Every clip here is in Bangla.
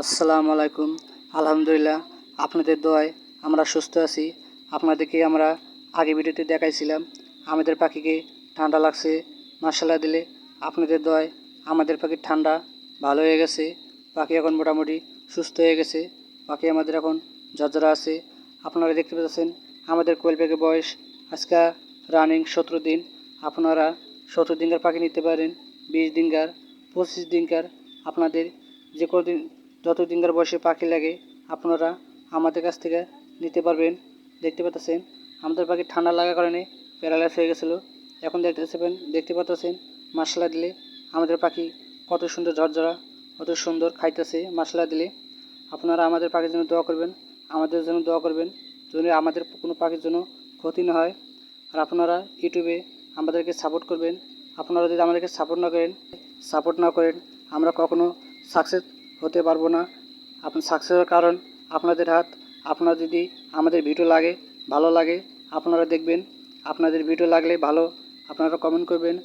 আসসালামু আলাইকুম। আলহামদুলিল্লাহ, আপনাদের দোয়ায় আমরা সুস্থ আছি। আপনাদেরকে আমরা আগে ভিডিওতে দেখাইছিলাম আমাদের পাখিকে ঠান্ডা লাগছে। মাশাআল্লাহ দিলে আপনাদের দোয়ায় আমাদের পাখির ঠান্ডা ভালো হয়ে গেছে। পাখি এখন মোটামুটি সুস্থ হয়ে গেছে। পাখি আমাদের এখন ঝরঝরা আছে। আপনারা দেখতে পাচ্ছেন আমাদের কোয়েল পাখির বয়স আজকে রানিং 17 দিন। আপনারা 17 দিনকার পাখি নিতে পারেন, 20 দিনকার, 25 দিনকার, আপনাদের যে কদিন যত দিনকার বয়সে পাখি লাগে আপনারা আমাদের কাছ থেকে নিতে পারবেন। দেখতে পাচ্ছেন আমাদের পাখি ঠান্ডা লাগার কারণে প্যারালাইজ হয়ে গেছিলো। এখন দেখতে পাচ্ছেন মাশাআল্লাহ দিলে আমাদের পাখি কত সুন্দর ঝরঝরা, কত সুন্দর খাইতেছে। মাশাআল্লাহ দিলে আপনারা আমাদের পাখির জন্য দোয়া করবেন, আমাদের জন্য দোয়া করবেন, যেন আমাদের কোনো পাখির জন্য ক্ষতি না হয়। আর আপনারা ইউটিউবে আমাদেরকে সাপোর্ট করবেন। আপনারা যদি আমাদেরকে সাপোর্ট না করেন আমরা কখনো সাকসেস হতে পারবো না। সাকসেসের কারণ আপনাদের হাত। আপনারা যদি আমাদের ভিডিও ভালো লাগে আপনারা দেখবেন। আপনাদের ভিডিও লাগলে ভালো আপনারা কমেন্ট করবেন।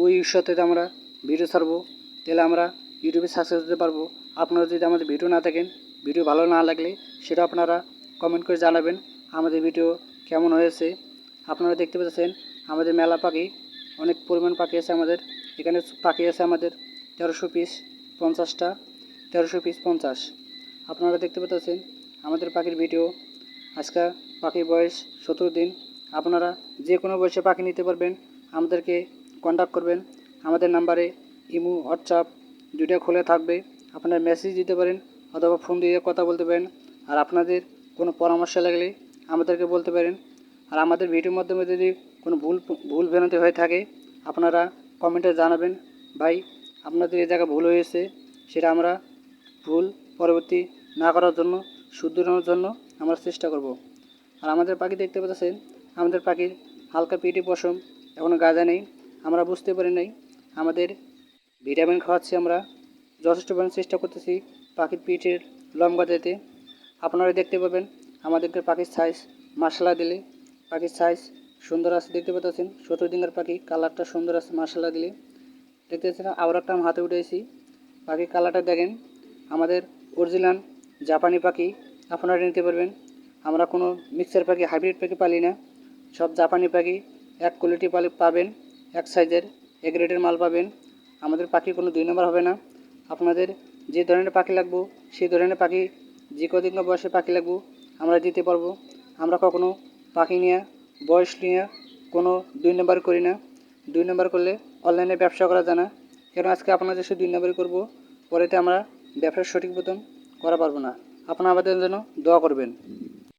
ওই সাথে আমরা ভিডিও ছাড়বো, তাহলে আমরা ইউটিউবে সাকসেস হতে পারবো। আপনারা যদি আমাদের ভিডিও না দেখেন, ভিডিও ভালো না লাগলে সেটা আপনারা কমেন্ট করে জানাবেন আমাদের ভিডিও কেমন হয়েছে। আপনারা দেখতে পাচ্ছেন আমাদের মেলা পাখি, অনেক পরিমাণ পাখি আছে আমাদের এখানে। পাখি আছে আমাদের 1300 পিস 50টা, 1300 পিস 50। আপনারা দেখতে পাচ্ছেন আমাদের পাখির ভিডিও। আজকে পাখির বয়স 17 দিন। আপনারা যে কোনো বয়সে পাখি নিতে পারবেন। আমাদেরকে কন্ট্যাক্ট করবেন। আমাদের নাম্বারে ইমো, হোয়াটসঅ্যাপ দুইটা খোলা থাকবে। আপনারা মেসেজ দিতে পারেন অথবা ফোন দিয়ে কথা বলতে পারেন। আর আপনাদের কোনো পরামর্শ লাগলে আমাদেরকে বলতে পারেন। আর আমাদের ভিডিওর মাধ্যমে যদি কোনো ভুল ভ্রান্তি হয়ে থাকে আপনারা কমেন্টে জানাবেন। ভাই, আপনাদের এই জায়গায় ভুল হয়েছে, সেটা আমরা ভুল পরবর্তী না করার জন্য, শুধরানোর জন্য আমরা চেষ্টা করব। আর আমাদের পাখি দেখতে পাচ্ছেন আমাদের পাখির হালকা পিঠে পশম এখনও গাজা নেই। আমরা বুঝতে পারি নাই। আমাদের ভিটামিন খাওয়াচ্ছি, আমরা যথেষ্ট পরিমাণ চেষ্টা করতেছি পাখির পিঠের লম গজাতে। আপনারা দেখতে পাবেন আমাদেরকে পাখির সাইজ মাশাআল্লাহ দিলে পাখির সাইজ সুন্দর আছে। দেখতে পাচ্ছেন 17 দিনের পাখি, কালারটা সুন্দর আছে মাশাআল্লাহ দিলে। দেখতে পাচ্ছেন আবার একটা আমি হাতে উঠেছি। পাখির কালারটা দেখেন, আমাদের অরিজিনাল জাপানি পাখি আপনারা নিতে পারবেন। আমরা কোনো মিক্সার পাখি, হাইব্রিড পাখি পালি না। সব জাপানি পাখি, এক কোয়ালিটি পাবেন, এক সাইজের, এক গ্রেডের মাল পাবেন। আমাদের পাখি কোনো 2 নম্বর হবে না। আপনাদের যে ধরনের পাখি লাগবো সেই ধরনের পাখি, যে কদিন বয়সে পাখি লাগবো আমরা দিতে পারবো। আমরা কখনো পাখি নিয়ে, বয়স নিয়ে কোনো 2 নম্বর করি না। 2 নম্বর করলে অনলাইনে ব্যবসা করা যায় না। কারণ আজকে আপনাদের শুধু 2 নম্বরই করবো, পরেতে আমরা ব্যবসার সঠিক মতন করা পারবো না। আপনারা আমাদের জন্য দোয়া করবেন।